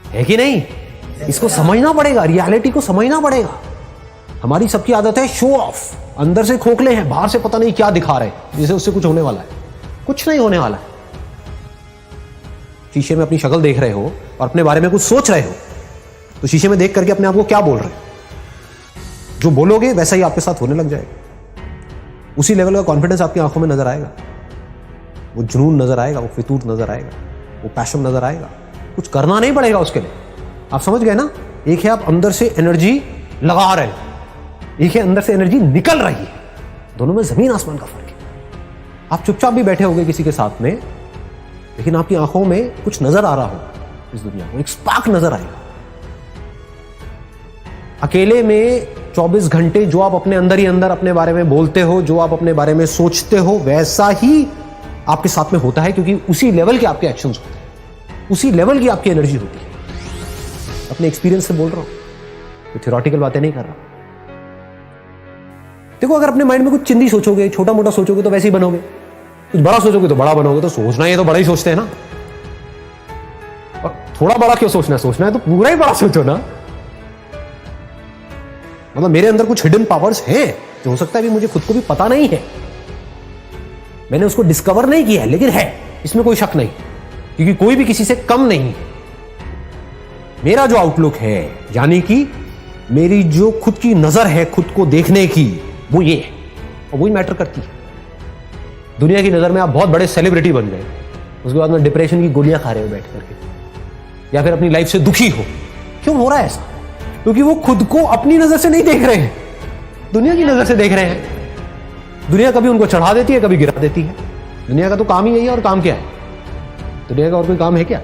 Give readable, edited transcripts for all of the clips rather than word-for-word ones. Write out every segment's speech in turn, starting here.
है कि नहीं? इसको समझना पड़ेगा, रियलिटी को समझना पड़ेगा। हमारी सबकी आदत है शो ऑफ, अंदर से खोखले हैं, बाहर से पता नहीं क्या दिखा रहे हैं, जैसे उससे कुछ होने वाला है। कुछ नहीं होने वाला है। शीशे में अपनी शक्ल देख रहे हो और अपने बारे में कुछ सोच रहे हो, तो शीशे में देख करके अपने आप को क्या बोल रहे हो? जो बोलोगे वैसा ही आपके साथ होने लग जाएगा। उसी लेवल का कॉन्फिडेंस आपकी आंखों में नजर आएगा, वो जुनून नजर आएगा, वो फितूर नजर आएगा, वो पैशन नजर आएगा। कुछ करना नहीं पड़ेगा उसके लिए। आप समझ गए ना? एक है आप अंदर से एनर्जी लगा रहे हो, एक है अंदर से एनर्जी निकल रही है। दोनों में जमीन आसमान का फर्क है। आप चुपचाप भी बैठे होगे किसी के साथ में, लेकिन आपकी आंखों में कुछ नजर आ रहा होगा इस दुनिया को, एक स्पार्क नजर आएगा। अकेले में 24 घंटे जो आप अपने अंदर ही अंदर अपने बारे में बोलते हो, जो आप अपने बारे में सोचते हो, वैसा ही आपके साथ में होता है, क्योंकि उसी लेवल के आपके एक्शंस होते हैं, उसी लेवल की आपकी एनर्जी होती है। अपने एक्सपीरियंस से बोल रहा हूं, तो थ्योरेटिकल बातें नहीं कर रहा। देखो, अगर अपने माइंड में कुछ चिंदी सोचोगे, छोटा मोटा सोचोगे तो वैसे ही बनोगे, कुछ बड़ा सोचोगे तो बड़ा बनोगे। तो सोचना है तो बड़ा ही सोचते हैं ना, और थोड़ा बड़ा क्यों सोचना है? सोचना है तो पूरा ही बड़ा सोचो ना। मतलब मेरे अंदर कुछ हिडन पावर्स हैं जो हो सकता है कि मुझे खुद को भी पता नहीं है, मैंने उसको डिस्कवर नहीं किया है, लेकिन है, इसमें कोई शक नहीं, क्योंकि कोई भी किसी से कम नहीं है। मेरा जो आउटलुक है, यानी कि मेरी जो खुद की नजर है खुद को देखने की, वो ये है, और वही मैटर करती है। दुनिया की नजर में आप बहुत बड़े सेलिब्रिटी बन गए, उसके बाद में डिप्रेशन की गोलियां खा रहे हो बैठ करके, या फिर अपनी लाइफ से दुखी हो। क्यों हो रहा है ऐसा? क्योंकि वो खुद को अपनी नजर से नहीं देख रहे हैं, दुनिया की नजर से देख रहे हैं। दुनिया कभी उनको चढ़ा देती है, कभी गिरा देती है। दुनिया का तो काम ही यही है। और काम क्या है दुनिया का? और कोई काम है क्या?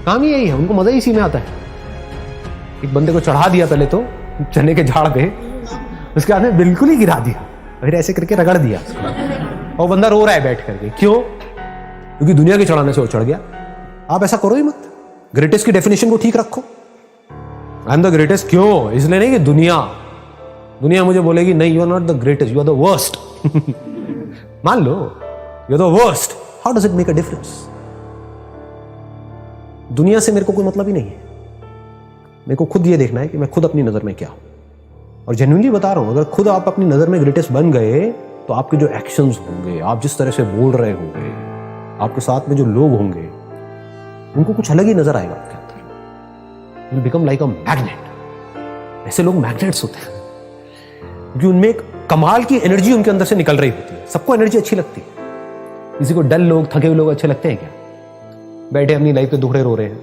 काम ही यही है। उनको मजा ही इसी में आता है। एक बंदे को चढ़ा दिया पहले तो चने के झाड़ पे, उसके बाद में बिल्कुल ही गिरा दिया, फिर ऐसे करके रगड़ दिया, और बंदा रो रहा है बैठ करके। क्यों? क्योंकि दुनिया के चढ़ाने से वो चढ़ गया। आप ऐसा करो ही मत। ग्रेटेस्ट की डेफिनेशन को ठीक रखो। I am the greatest. क्यों? इसलिए नहीं कि दुनिया मुझे बोलेगी नहीं, you are not the greatest, you are the worst. मान लो you are the worst, how does it make a difference? दुनिया से मेरे को कोई मतलब ही नहीं है। मेरे को खुद ये देखना है कि मैं खुद अपनी नजर में क्या हूं। और जेन्युइनली बता रहा हूं, अगर खुद आप अपनी नजर में ग्रेटेस्ट बन गए, तो आपके जो एक्शंस होंगे, आप जिस तरह से बोल रहे होंगे, आपके साथ में जो लोग होंगे, उनको कुछ अलग ही नजर आएगा आपके अंदर। You become like a magnet. ऐसे लोग मैग्नेट्स होते हैं क्योंकि उनमें एक कमाल की एनर्जी उनके अंदर से निकल रही होती है। सबको एनर्जी अच्छी लगती है। किसी को डल लोग, थके हुए लोग अच्छे लगते हैं क्या? बैठे अपनी लाइफ पे दुखड़े रो रहे हैं,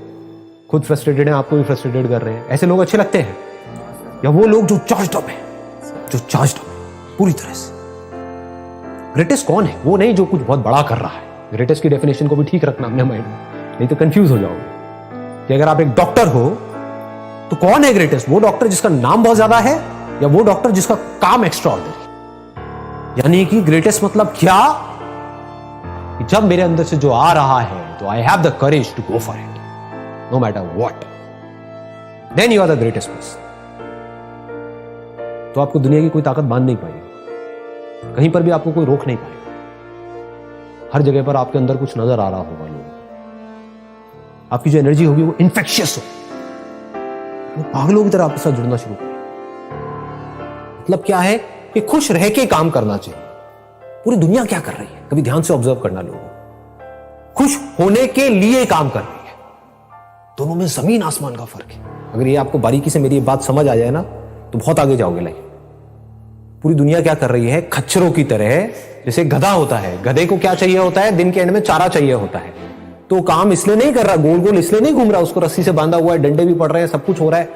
खुद फ्रस्ट्रेटेड हैं, आपको भी फ्रस्ट्रेटेड कर रहे हैं, ऐसे लोग अच्छे लगते हैं? या वो लोग जो चार्ज्ड अप है, पूरी तरह से? ग्रेटेस्ट कौन है? वो नहीं जो कुछ बहुत बड़ा कर रहा है। ग्रेटेस्ट की डेफिनेशन को भी ठीक रखना अपने माइंड में, नहीं तो कंफ्यूज हो जाओगे। कि अगर आप एक डॉक्टर हो तो कौन है ग्रेटेस्ट? वो डॉक्टर जिसका नाम बहुत ज्यादा है, या वो डॉक्टर जिसका काम एक्स्ट्राऑर्डिनरी? यानी कि ग्रेटेस्ट मतलब क्या? कि जब मेरे अंदर से जो आ रहा है, तो I have the courage to go for it, no matter what, then you are the greatest person. तो आपको दुनिया की कोई ताकत बांध नहीं पाएगी, कहीं पर भी आपको कोई रोक नहीं पाएगा। हर जगह पर आपके अंदर कुछ नजर आ रहा होगा। लोग, आपकी जो एनर्जी होगी वो इन्फेक्शियस हो, वो पागलों की तरह आपके साथ जुड़ना शुरू करें। मतलब क्या है कि खुश रह के काम करना चाहिए। पूरी दुनिया क्या कर रही है, कभी ध्यान से ऑब्जर्व करना। लोग खुश होने के लिए काम कर रही है। दोनों में जमीन आसमान का फर्क है। अगर ये आपको बारीकी से मेरी ये बात समझ आ जाए ना, तो बहुत आगे जाओगे लाइफ। पूरी दुनिया क्या कर रही है? खच्चरों की तरह, जैसे गधा होता है, गधे को क्या चाहिए होता है? दिन के एंड में चारा चाहिए होता है। तो काम इसलिए नहीं कर रहा, गोल गोल इसलिए नहीं घूम रहा, उसको रस्सी से बांधा हुआ है, डंडे भी पड़ रहे हैं, सब कुछ हो रहा है,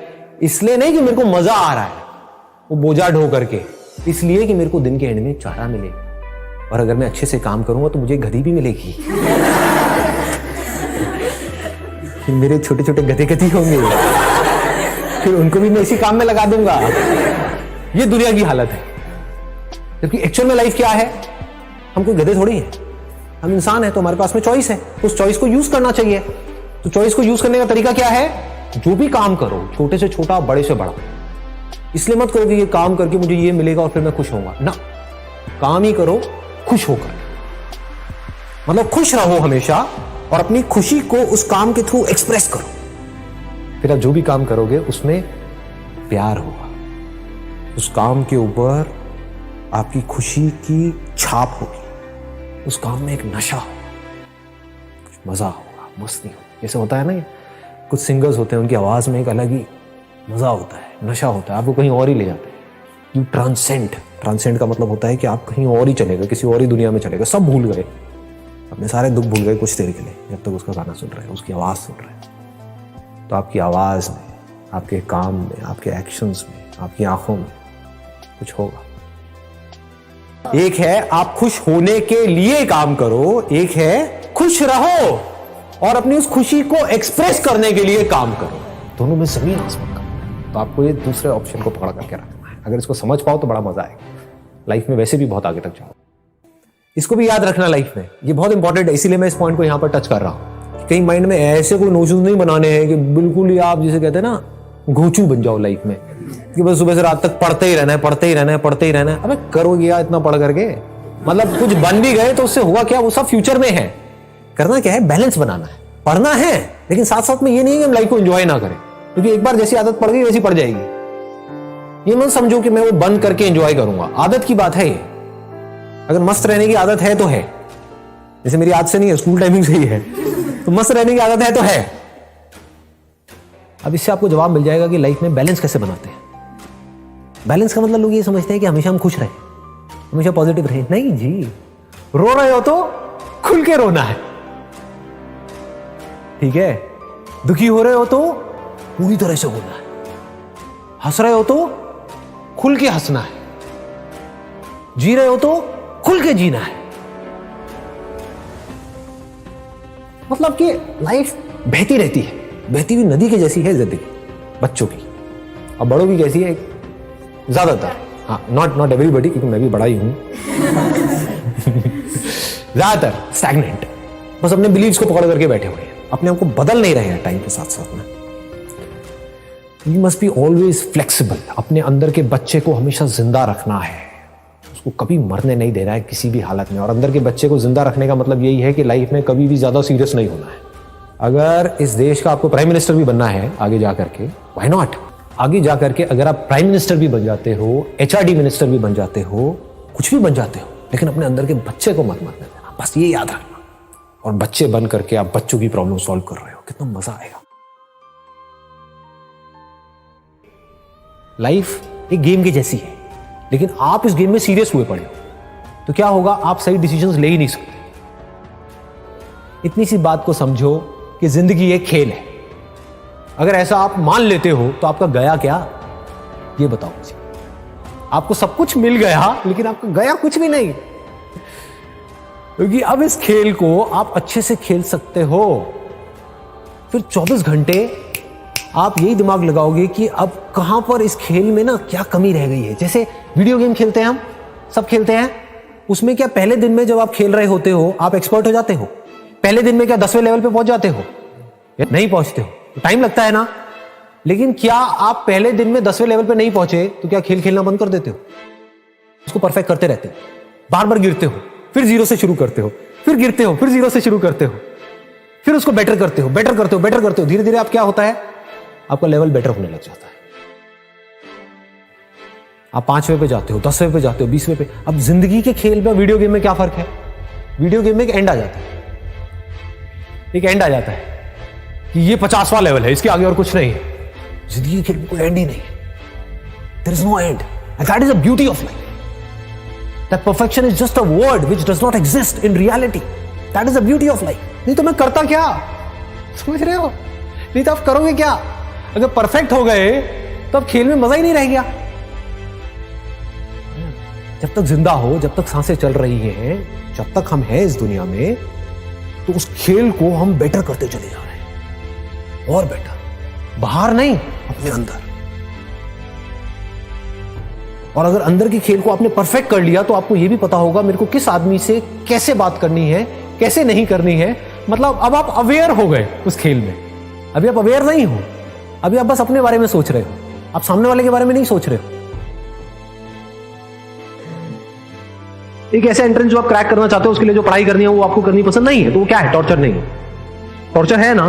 इसलिए नहीं कि मेरे को मजा आ रहा है वो बोझा ढो करके, इसलिए कि मेरे को दिन के एंड में चारा मिले, और अगर मैं अच्छे से काम करूंगा तो मुझे गधी भी मिलेगी। फिर मेरे छोटे छोटे गधे गधी होंगे, फिर उनको भी मैं इसी काम में लगा दूंगा। ये दुनिया की हालत है। जबकि एक्चुअल में लाइफ क्या है? हम कोई गधे थोड़ी हैं, हम इंसान हैं। तो हमारे पास में चॉइस है, उस चॉइस को यूज करना चाहिए। तो चॉइस को यूज करने का तरीका क्या है? जो भी काम करो, छोटे से छोटा, बड़े से बड़ा, इसलिए मत करो कि ये काम करके मुझे ये मिलेगा और फिर मैं खुश होऊंगा ना। काम ही करो खुश होकर, मतलब खुश रहो हमेशा, और अपनी खुशी को उस काम के थ्रू एक्सप्रेस करो। फिर आप जो भी काम करोगे उसमें प्यार होगा, उस काम के ऊपर आपकी खुशी की छाप होगी, उस काम में एक नशा होगा, कुछ मजा होगा, मस्ती होगी। जैसे होता है ना, कुछ सिंगर्स होते हैं उनकी आवाज में एक अलग ही मजा होता है, नशा होता है, आपको कहीं और ही ले जाते हैं। यू ट्रांसेंड का मतलब होता है कि आप कहीं और ही चले गए, किसी और ही दुनिया में चले गए, सब भूल गए, अपने सारे दुख भूल गए कुछ देर के लिए, जब तक उसका गाना सुन रहे हैं, उसकी आवाज सुन रहे हैं। तो आपकी आवाज में, आपके काम में, आपके एक्शंस में, आपकी आंखों में कुछ होगा। एक है आप खुश होने के लिए काम करो, एक है खुश रहो और अपनी उस खुशी को एक्सप्रेस करने के लिए काम करो। दोनों में जमीन आसमान का। तो आपको ये दूसरे ऑप्शन को पकड़ करके रखना है। अगर इसको समझ पाओ तो बड़ा मजा आएगा, लाइफ में वैसे भी बहुत आगे तक जाओ। इसको भी याद रखना लाइफ में, ये बहुत इंपॉर्टेंट है, इसीलिए मैं इस पॉइंट को यहां पर टच कर रहा हूं। कहीं माइंड में ऐसे कोई नोशंस नहीं बनाने हैं कि बिल्कुल ही आप जिसे कहते हैं ना घोंचू बन जाओ लाइफ में, कि बस सुबह से रात तक पढ़ते ही रहना है, पढ़ते ही रहना है, पढ़ते ही रहना है। अबे करोगे यार इतना पढ़ करके, मतलब कुछ बन भी गए तो उससे हुआ क्या, वो सब फ्यूचर में है। करना क्या है, बैलेंस बनाना है, पढ़ना है, लेकिन साथ साथ में ये नहीं है कि हम लाइफ को एंजॉय ना करें, क्योंकि एक बार जैसी आदत पड़ गई वैसी पड़ जाएगी। ये मत समझो कि मैं वो बंद करके एंजॉय करूंगा, आदत की बात है ये। अगर मस्त रहने की आदत है तो है, जैसे मेरी आदत से नहीं है, स्कूल टाइमिंग से ही है, तो मस्त रहने की आदत है तो है। अब इससे आपको जवाब मिल जाएगा कि लाइफ में बैलेंस कैसे बनाते हैं। बैलेंस का मतलब लोग ये समझते हैं कि हमेशा हम खुश रहे, हमेशा पॉजिटिव रहे। नहीं जी, रो रहे हो तो खुल के रोना है, ठीक है। दुखी हो रहे हो तो पूरी तरह से होना है, हंस रहे हो तो खुल के हंसना है, जी रहे हो तो खुल के जीना है। मतलब कि लाइफ बहती रहती है, बहती हुई नदी की जैसी है जिंदगी बच्चों की। अब बड़ों की कैसी है, ज्यादातर, हाँ नॉट एवरीबॉडी, क्योंकि मैं भी बड़ा ही हूं ज्यादातर स्टैग्नेंट, बस अपने बिलीव्स को पकड़ करके बैठे हुए हैं, अपने आप को बदल नहीं रहे हैं टाइम के साथ साथ में। You must be always flexible. अपने अंदर के बच्चे को हमेशा जिंदा रखना है, उसको कभी मरने नहीं देना है किसी भी हालत में। और अंदर के बच्चे को जिंदा रखने का मतलब यही है कि लाइफ में कभी भी ज्यादा सीरियस नहीं होना है। अगर इस देश का आपको प्राइम मिनिस्टर भी बनना है आगे जाकर के, व्हाई नॉट, आगे जाकर के अगर आप प्राइम मिनिस्टर भी बन जाते हो, HRD मिनिस्टर भी बन जाते हो, कुछ भी बन जाते हो, लेकिन अपने अंदर के बच्चे को मत मरने देना, बस ये याद रखना। और बच्चे बन करके आप बच्चों की प्रॉब्लम सॉल्व कर रहे हो, कितना मजा आएगा। लाइफ एक गेम की जैसी है, लेकिन आप इस गेम में सीरियस हुए पड़े हो तो क्या होगा, आप सही डिसीजंस ले ही नहीं सकते। इतनी सी बात को समझो कि जिंदगी एक खेल है। अगर ऐसा आप मान लेते हो तो आपका गया क्या, ये बताओ मुझे। आपको सब कुछ मिल गया लेकिन आपका गया कुछ भी नहीं, क्योंकि अब इस खेल को आप अच्छे से खेल सकते हो। फिर 24 घंटे आप यही दिमाग लगाओगे कि अब कहां पर इस खेल में ना क्या कमी रह गई है। जैसे वीडियो गेम खेलते हैं, हम सब खेलते हैं, उसमें क्या पहले दिन में जब आप खेल रहे होते हो आप एक्सपर्ट हो जाते हो? पहले दिन में क्या 10वें लेवल पे पहुंच जाते हो? नहीं पहुंचते हो, टाइम लगता है ना। लेकिन क्या आप पहले दिन में 10वें लेवल पे नहीं पहुंचे तो क्या खेल खेलना बंद कर देते हो? उसको परफेक्ट करते रहते हो, बार बार गिरते हो, फिर जीरो से शुरू करते हो, फिर गिरते हो, फिर जीरो से शुरू करते हो, फिर उसको बेटर करते हो, बेटर करते हो, बेटर करते हो। धीरे धीरे आप क्या होता है, आपका लेवल बेटर होने लग जाता है। आप 5वें पे जाते हो, 10वें पे जाते हो, 20वें पे। अब जिंदगी के खेल में वीडियो गेम में क्या फर्क है? वीडियो गेम में एक एंड आ जाता है, एक एंड आ जाता है कि ये 50वां लेवल है, इसके आगे और कुछ नहीं है। जिंदगी के खेल में कोई एंड ही नहीं है, there is no end, and that is the beauty of life. That perfection is just a word which does not exist in reality. That is the beauty of life. नहीं तो मैं करता क्या, समझ रहे हो? नहीं तो आप करोगे क्या? अगर परफेक्ट हो गए तो अब खेल में मजा ही नहीं रह गया। जब तक जिंदा हो, जब तक सांसें चल रही हैं, जब तक हम हैं इस दुनिया में, तो उस खेल को हम बेटर करते चले जा रहे हैं, और बेटर, बाहर नहीं, अपने अंदर। और अगर अंदर के खेल को आपने परफेक्ट कर लिया तो आपको यह भी पता होगा मेरे को किस आदमी से कैसे बात करनी है, कैसे नहीं करनी है। मतलब अब आप अवेयर हो गए उस खेल में। अभी आप अवेयर नहीं हो, अभी आप बस अपने बारे में सोच रहे हो, आप सामने वाले के बारे में नहीं सोच रहे हो। एक ऐसा एंट्रेंस जो आप क्रैक करना चाहते हो, उसके लिए जो पढ़ाई करनी है वो आपको करनी पसंद नहीं है, तो वो क्या है? टॉर्चर नहीं है? टॉर्चर है ना?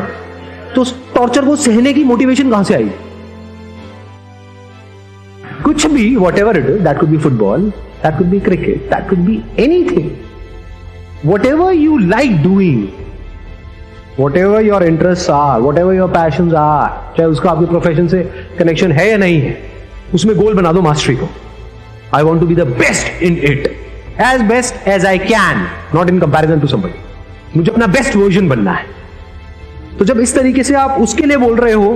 तो उस टॉर्चर को सहने की मोटिवेशन कहां से आई? कुछ भी, what ever it is, that could be football, that could be cricket, that could be anything, what ever you like doing, whatever your interests are, whatever your passions are, चाहे उसका आपके प्रोफेशन से connection है या नहीं है, उसमें गोल बना दो मास्टरी को. I want to be the best in it, as best as I can, not in comparison to somebody. मुझे अपना बेस्ट वर्जन बनना है. तो जब इस तरीके से आप उसके लिए बोल रहे हो,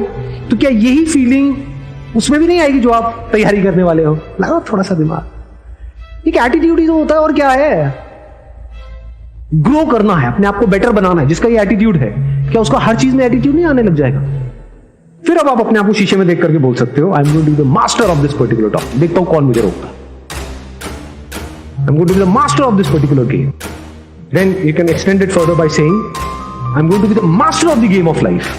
तो क्या यही फीलिंग उसमें भी नहीं आएगी जो आप तैयारी करने वाले हो? लगाओ थोड़ा सा दिमाग. एक एटीट्यूड ही तो होता है, और क्या है? ग्रो करना है, अपने आप को बेटर बनाना है. जिसका ये एटीट्यूड है, क्या उसका हर चीज में एटीट्यूड नहीं आने लग जाएगा? फिर अब आप अपने आप को शीशे में देख करके बोल सकते हो, I am going to be the master of this particular topic. देखता हूं कौन मुझे रोकता. I am going to be the master of this particular game. Then you can extend it further by saying, I am going to be the master of the game of life.